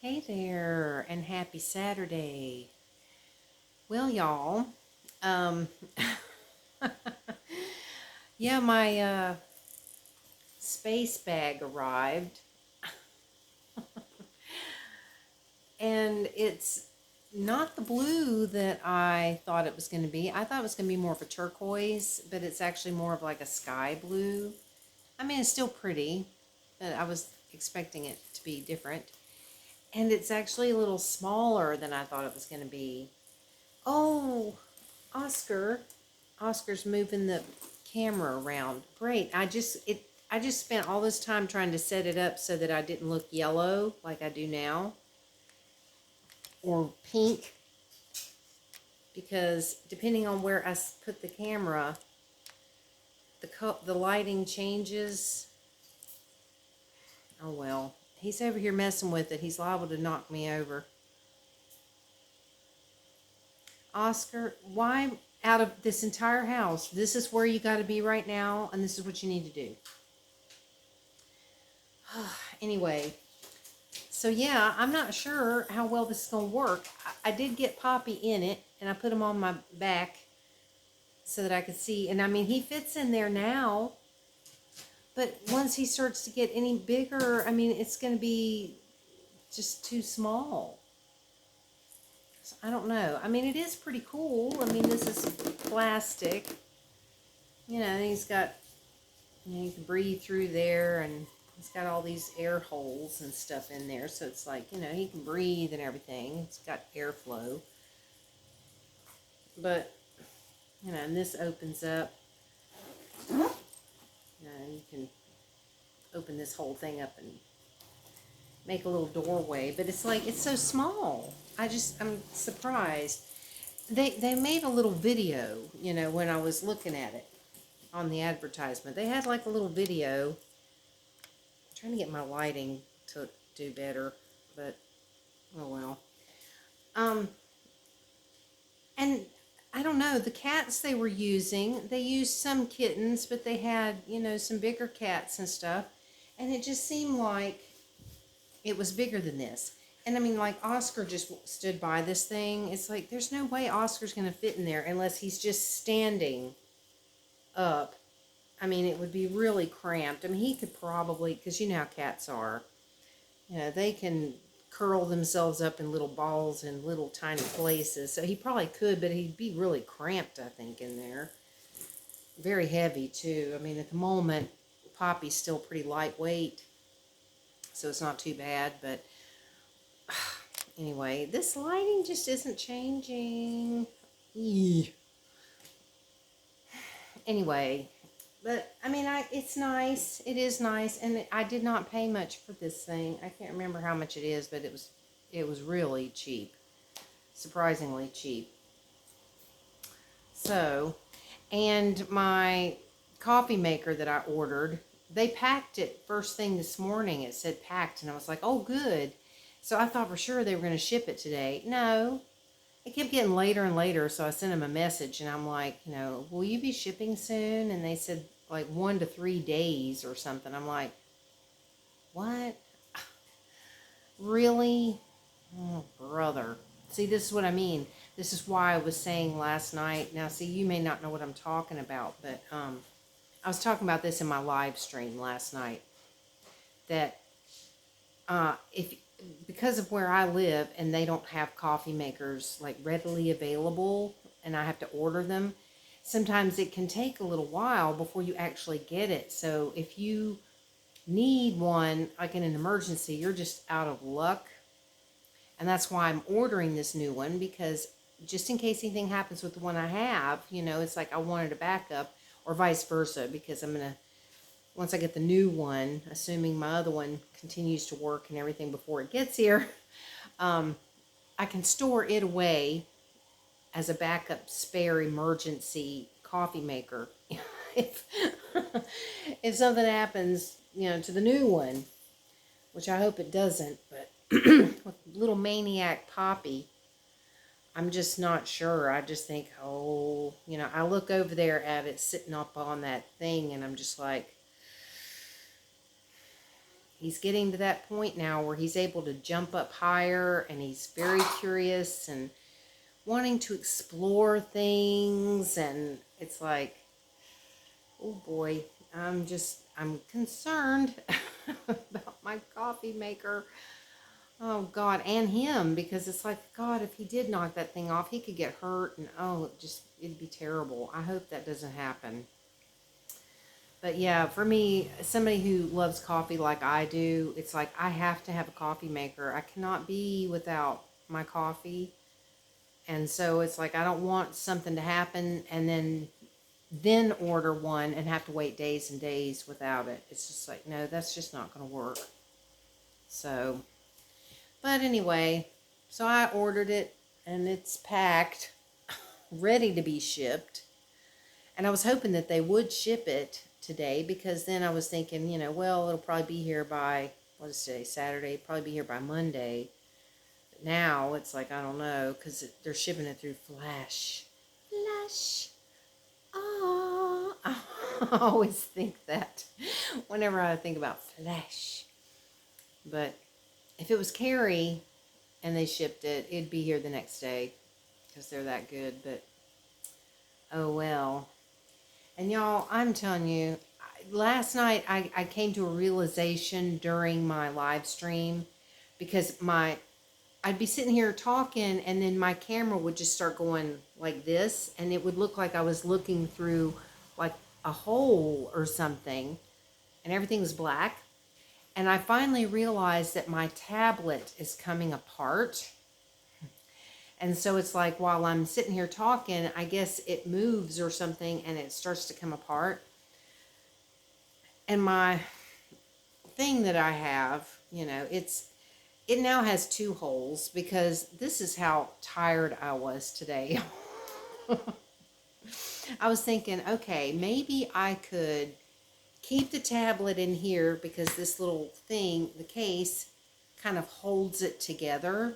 Hey there, and happy Saturday. Well, y'all, um, yeah, my space bag arrived, and it's not the blue that I thought it was going to be. I thought it was going to be more of a turquoise, but it's actually more of like a sky blue. I mean, it's still pretty, but I was expecting it to be different. And it's actually a little smaller than I thought it was going to be. Oh, Oscar. Oscar's moving the camera around. Great. I just spent all this time trying to set it up so that I didn't look yellow like I do now or pink, because depending on where I put the camera, the lighting changes. Oh well. He's over here messing with it. He's liable to knock me over. Oscar, why out of this entire house, this is where you got to be right now, and this is what you need to do. Anyway, so yeah, I'm not sure how well this is going to work. I did get Poppy in it, and I put him on my back so that I could see. And I mean, he fits in there now, but once he starts to get any bigger, I mean, it's going to be just too small. So I don't know. I mean, it is pretty cool. I mean, this is plastic. You know, he's got, you can breathe through there, and it's got all these air holes and stuff in there, so it's like, he can breathe and everything. It's got airflow. But, and this opens up. You can open this whole thing up and make a little doorway. But it's like, it's so small. I'm surprised. They made a little video, when I was looking at it on the advertisement. They had like a little video. Trying to get my lighting to do better, but oh well. And I don't know, the cats they were using, they used some kittens, but they had, some bigger cats and stuff, and it just seemed like it was bigger than this. And I mean, like, Oscar just stood by this thing. It's like, there's no way Oscar's going to fit in there unless he's just standing up. I mean, it would be really cramped. I mean, he could probably, because you know how cats are, they can curl themselves up in little balls in little tiny places. So he probably could, but he'd be really cramped, I think, in there. Very heavy, too. I mean, at the moment, Poppy's still pretty lightweight, so it's not too bad. But anyway, this lighting just isn't changing. Eee. Anyway, but I mean, it's nice. It is nice, and I did not pay much for this thing. I can't remember how much it is, but it was really cheap, surprisingly cheap. So, and my coffee maker that I ordered, they packed it first thing this morning. It said packed, and I was like, oh, good. So I thought for sure they were going to ship it today. No, it kept getting later and later, so I sent them a message, and I'm like, will you be shipping soon? And they said, like, 1 to 3 days or something. I'm like, what? Really? Oh, brother. See, this is what I mean. This is why I was saying last night. Now, see, you may not know what I'm talking about, but I was talking about this in my live stream last night. That if because of where I live and they don't have coffee makers like readily available and I have to order them, sometimes it can take a little while before you actually get it. So if you need one, like in an emergency, you're just out of luck. And that's why I'm ordering this new one, because just in case anything happens with the one I have, it's like I wanted a backup, or vice versa, because once I get the new one, assuming my other one continues to work and everything before it gets here, I can store it away as a backup spare emergency coffee maker. if if something happens, to the new one, which I hope it doesn't, but with little maniac Poppy, I'm just not sure. I just think, I look over there at it sitting up on that thing, and I'm just like, he's getting to that point now where he's able to jump up higher, and he's very curious and wanting to explore things. And it's like, oh boy, I'm concerned about my coffee maker. Oh God, and him, because it's like, God, if he did knock that thing off, he could get hurt, and it'd be terrible. I hope that doesn't happen. But yeah, for me, somebody who loves coffee like I do, it's like I have to have a coffee maker. I cannot be without my coffee. And so it's like I don't want something to happen and then order one and have to wait days and days without it. It's just like, no, that's just not going to work. So, but anyway, so I ordered it and it's packed, ready to be shipped. And I was hoping that they would ship it today, because then I was thinking, well, it'll probably be here by, what is today, Saturday, probably be here by Monday. But now it's like, I don't know, because they're shipping it through Flash. Flash. Oh, I always think that whenever I think about Flash. But if it was Carrie and they shipped it, it'd be here the next day, because they're that good. But oh well. And y'all, I'm telling you, last night I came to a realization during my live stream, because I'd be sitting here talking and then my camera would just start going like this, and it would look like I was looking through like a hole or something, and everything was black. And I finally realized that my tablet is coming apart. And so it's like, while I'm sitting here talking, I guess it moves or something and it starts to come apart. And my thing that I have, it now has 2 holes, because this is how tired I was today. I was thinking, okay, maybe I could keep the tablet in here, because this little thing, the case, kind of holds it together.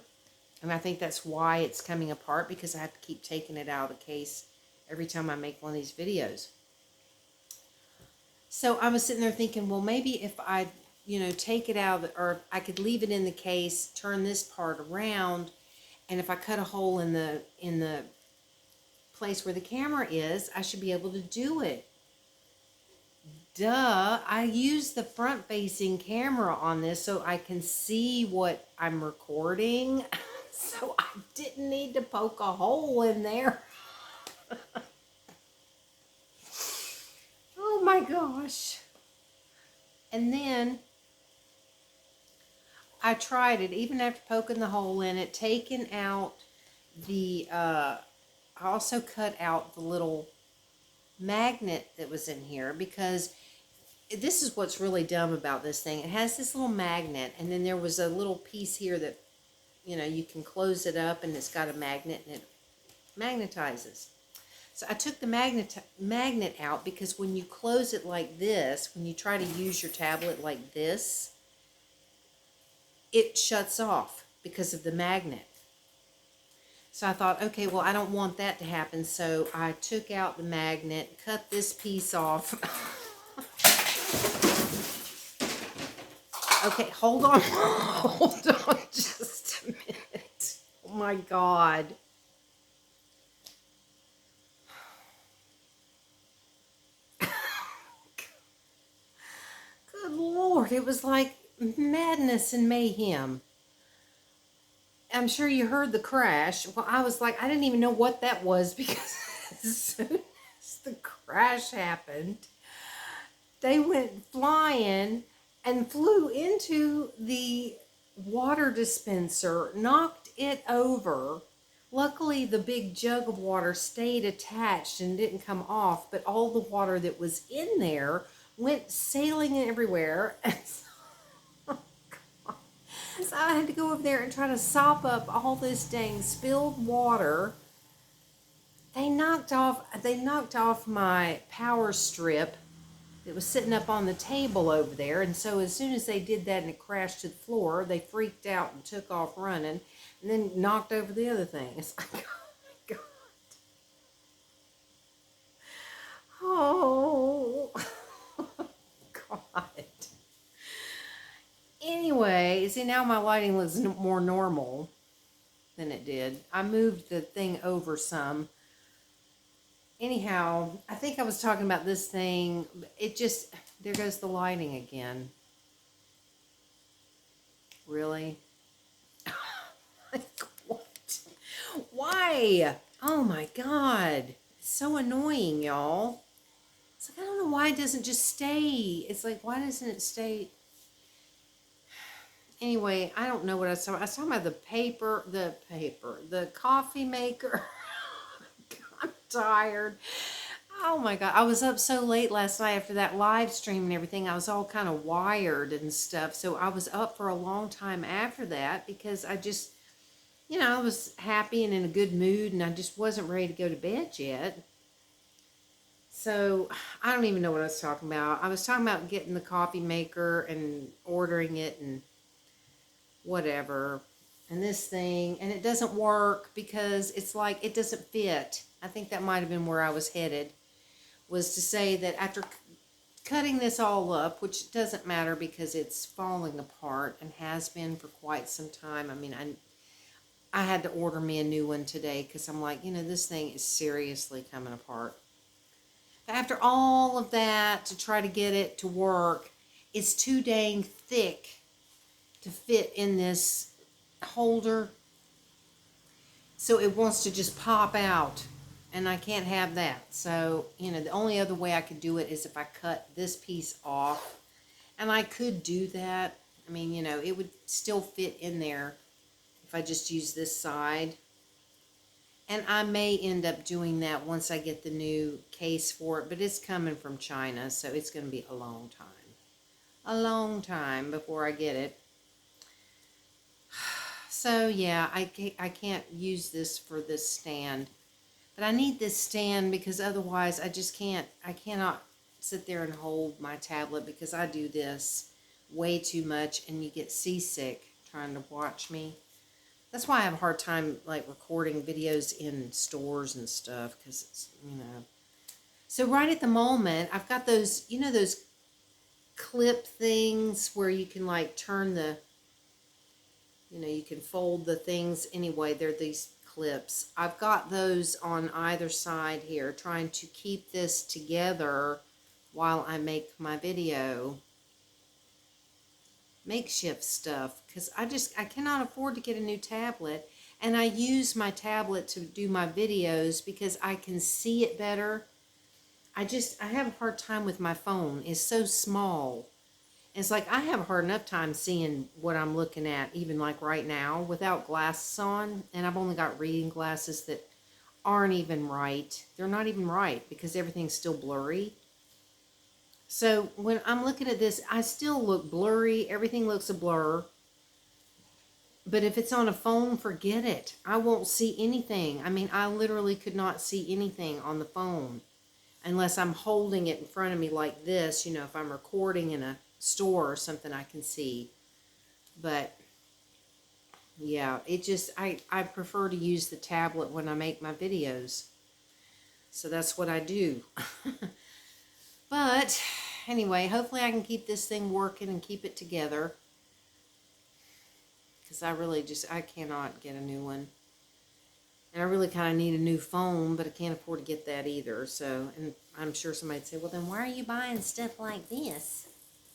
And I think that's why it's coming apart, because I have to keep taking it out of the case every time I make one of these videos. So I was sitting there thinking, well, maybe if I, take it out, or I could leave it in the case, turn this part around, and if I cut a hole in the place where the camera is, I should be able to do it. Duh, I use the front-facing camera on this so I can see what I'm recording. So I didn't need to poke a hole in there. Oh my gosh. And then I tried it, even after poking the hole in it, taking out I also cut out the little magnet that was in here, because this is what's really dumb about this thing. It has this little magnet, and then there was a little piece here that, you can close it up, and it's got a magnet, and it magnetizes. So I took the magnet out, because when you close it like this, when you try to use your tablet like this, it shuts off because of the magnet. So I thought, okay, well, I don't want that to happen. So I took out the magnet, cut this piece off. Okay, hold on. Hold on just a minute. Oh my God. Good Lord, it was like madness and mayhem. I'm sure you heard the crash. Well, I was like, I didn't even know what that was, because as soon as the crash happened, they went flying and flew into the water dispenser, knocked it over. Luckily, the big jug of water stayed attached and didn't come off, but all the water that was in there went sailing everywhere. So I had to go over there and try to sop up all this dang spilled water. They knocked off my power strip that was sitting up on the table over there. And so as soon as they did that and it crashed to the floor, they freaked out and took off running, and then knocked over the other thing. It's like, oh my God. Oh, God. Anyway, see, now my lighting looks more normal than it did. I moved the thing over some. Anyhow, I think I was talking about this thing. It just, there goes the lighting again. Really? Like, what? Why? Oh my God. It's so annoying, y'all. It's like, I don't know why it doesn't just stay. It's like, why doesn't it stay? Anyway, I don't know what I was talking about. I was talking about the coffee maker. I'm tired. Oh my God. I was up so late last night after that live stream and everything. I was all kind of wired and stuff. So I was up for a long time after that because I just, I was happy and in a good mood and I just wasn't ready to go to bed yet. So I don't even know what I was talking about. I was talking about getting the coffee maker and ordering it and whatever. And this thing, and it doesn't work because it's like it doesn't fit. I think that might have been where I was headed, was to say that after cutting this all up, which doesn't matter because it's falling apart and has been for quite some time. I mean, I had to order me a new one today because I'm like, this thing is seriously coming apart. But after all of that to try to get it to work, it's too dang thick to fit in this holder. So it wants to just pop out. And I can't have that. So, the only other way I could do it is if I cut this piece off. And I could do that. I mean, it would still fit in there if I just use this side. And I may end up doing that once I get the new case for it. But it's coming from China, so it's going to be a long time. A long time before I get it. So, yeah, I can't use this for this stand. But I need this stand because otherwise I cannot sit there and hold my tablet because I do this way too much and you get seasick trying to watch me. That's why I have a hard time like recording videos in stores and stuff because it's, So right at the moment, I've got those, those clip things where you can like turn the, you can fold the things. Anyway, they're these clips. I've got those on either side here, trying to keep this together while I make my video. Makeshift stuff, because I cannot afford to get a new tablet, and I use my tablet to do my videos because I can see it better. I have a hard time with my phone. It's so small. It's like I have a hard enough time seeing what I'm looking at, even like right now, without glasses on. And I've only got reading glasses that aren't even right. They're not even right because everything's still blurry. So when I'm looking at this, I still look blurry. Everything looks a blur. But if it's on a phone, forget it. I won't see anything. I mean, I literally could not see anything on the phone unless I'm holding it in front of me like this. If I'm recording in a store or something, I can see. But yeah, I prefer to use the tablet when I make my videos, so that's what I do. But anyway, hopefully I can keep this thing working and keep it together, because I cannot get a new one, and I really kind of need a new phone, but I can't afford to get that either. So, and I'm sure somebody'd say, well, then why are you buying stuff like this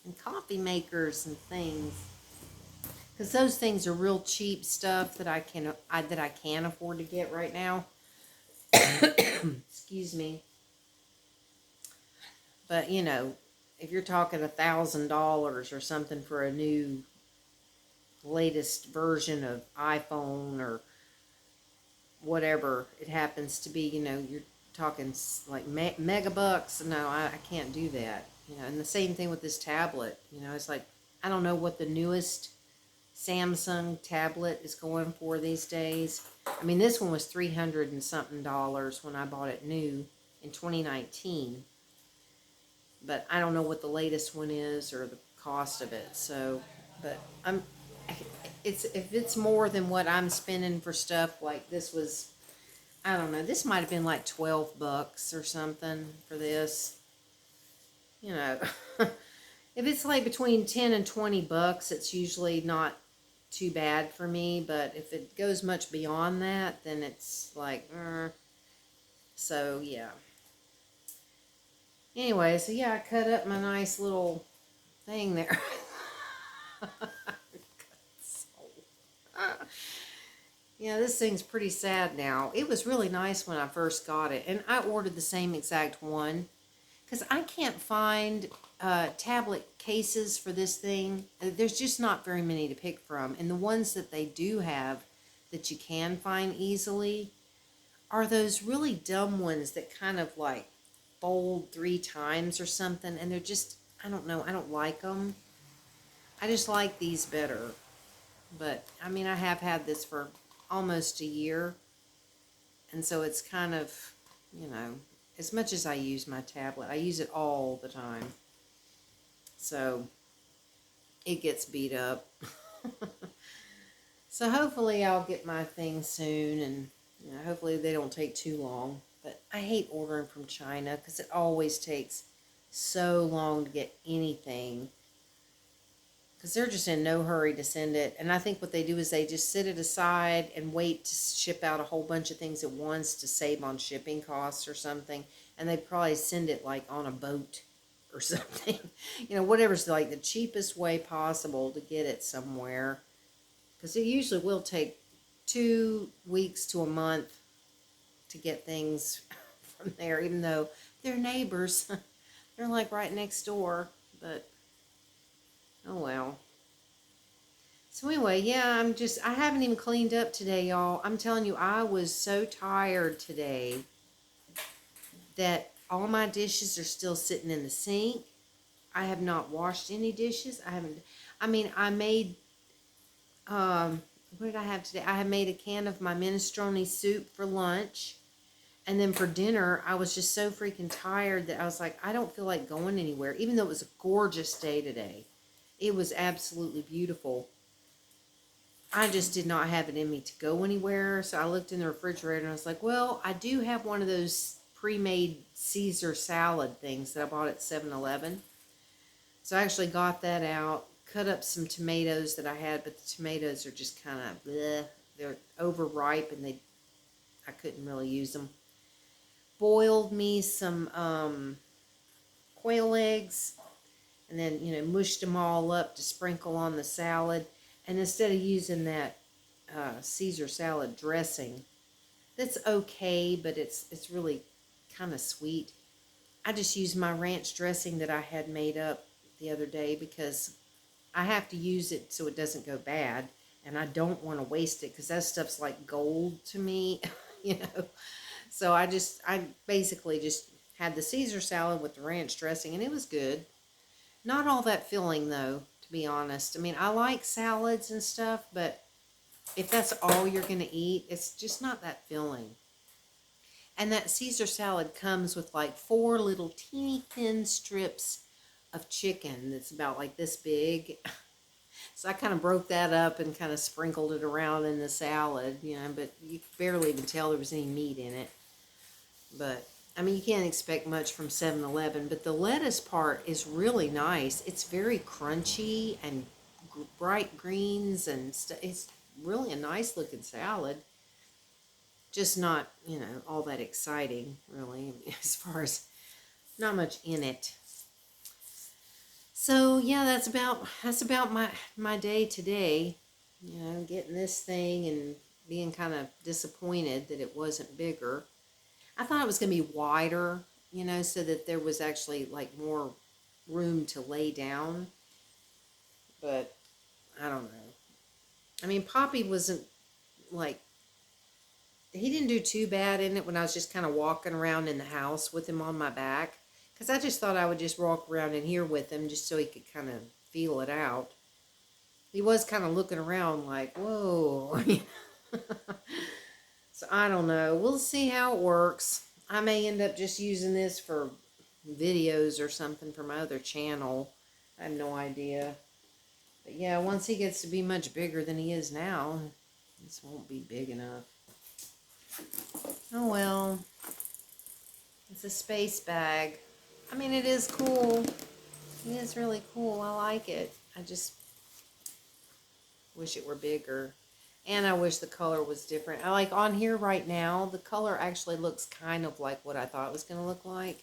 and coffee makers and things? Because those things are real cheap stuff that I can afford to get right now. Excuse me. But if you're talking $1,000 or something for a new latest version of iPhone or whatever it happens to be, you're talking like mega bucks. No, I can't do that. And the same thing with this tablet. It's like, I don't know what the newest Samsung tablet is going for these days. I mean, this one was $300 and something when I bought it new in 2019. But I don't know what the latest one is or the cost of it. So, but if it's more than what I'm spending for stuff, like this was, I don't know, this might have been like $12 or something for this. It If it's like between 10 and 20 bucks, it's usually not too bad for me. But if it goes much beyond that, then it's like, so yeah. Anyway, so yeah, I cut up my nice little thing there. Yeah, this thing's pretty sad now. It was really nice when I first got it, and I ordered the same exact one because I can't find tablet cases for this thing. There's just not very many to pick from, and the ones that they do have that you can find easily are those really dumb ones that kind of like fold 3 times or something, and they're just, I don't know, I don't like them. I just like these better. But I mean, I have had this for almost a year, and so it's kind of, you know, as much as I use my tablet, I use it all the time, so it gets beat up. So hopefully I'll get my thing soon, and you know, hopefully they don't take too long. But I hate ordering from China because it always takes so long to get anything, because they're just in no hurry to send it. And I think what they do is they just sit it aside and wait to ship out a whole bunch of things at once to save on shipping costs or something. And they probably send it like on a boat or something. You know, whatever's like the cheapest way possible to get it somewhere. Because it usually will take 2 weeks to a month to get things from there, even though they're neighbors. They're like right next door, but oh well. So anyway, yeah, I haven't even cleaned up today, y'all. I'm telling you, I was so tired today that all my dishes are still sitting in the sink. I have not washed any dishes. I made, what did I have today? I had made a can of my minestrone soup for lunch. And then for dinner, I was just so freaking tired that I was like, I don't feel like going anywhere, even though it was a gorgeous day today. It was absolutely beautiful. I just did not have it in me to go anywhere. So I looked in the refrigerator and I was like, well, I do have one of those pre-made Caesar salad things that I bought at 7-Eleven. So I actually got that out, cut up some tomatoes that I had, but the tomatoes are just kind of bleh. They're overripe and I couldn't really use them. Boiled me some quail eggs, and then, you know, mushed them all up to sprinkle on the salad. And instead of using that Caesar salad dressing, that's okay, but it's really kind of sweet. I just used my ranch dressing that I had made up the other day because I have to use it so it doesn't go bad, and I don't want to waste it because that stuff's like gold to me, you know. So I basically just had the Caesar salad with the ranch dressing, and it was good. Not all that filling, though, to be honest. I mean, I like salads and stuff, but if that's all you're going to eat, it's just not that filling. And that Caesar salad comes with like 4 little teeny thin strips of chicken that's about like this big. So I kind of broke that up and kind of sprinkled it around in the salad, you know, but you could barely even tell there was any meat in it. But, I mean, you can't expect much from 7-Eleven, but the lettuce part is really nice. It's very crunchy and bright greens and stuff. It's really a nice looking salad. Just not, you know, all that exciting, really, as far as not much in it. So yeah, that's about my day today. You know, getting this thing and being kind of disappointed that it wasn't bigger. I thought it was going to be wider, you know, so that there was actually like more room to lay down. But I don't know. I mean, Poppy wasn't like, he didn't do too bad in it when I was just kind of walking around in the house with him on my back. Because I just thought I would just walk around in here with him just so he could kind of feel it out. He was kind of looking around like, whoa. So I don't know. We'll see how it works. I may end up just using this for videos or something for my other channel. I have no idea. But yeah, once he gets to be much bigger than he is now, this won't be big enough. Oh well. It's a space bag. I mean, it is cool. It is really cool. I like it. I just wish it were bigger. And I wish the color was different. I like on here right now, the color actually looks kind of like what I thought it was going to look like.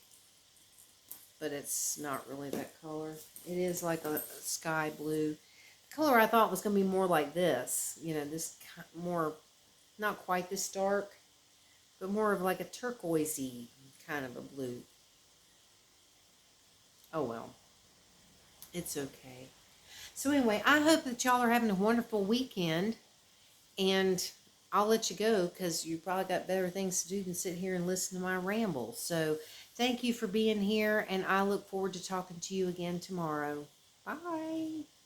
But it's not really that color. It is like a sky blue. The color I thought was going to be more like this. You know, this more, not quite this dark, but more of like a turquoisey kind of a blue. Oh well, it's okay. So anyway, I hope that y'all are having a wonderful weekend. And I'll let you go because you probably got better things to do than sit here and listen to my ramble. So thank you for being here, and I look forward to talking to you again tomorrow. Bye.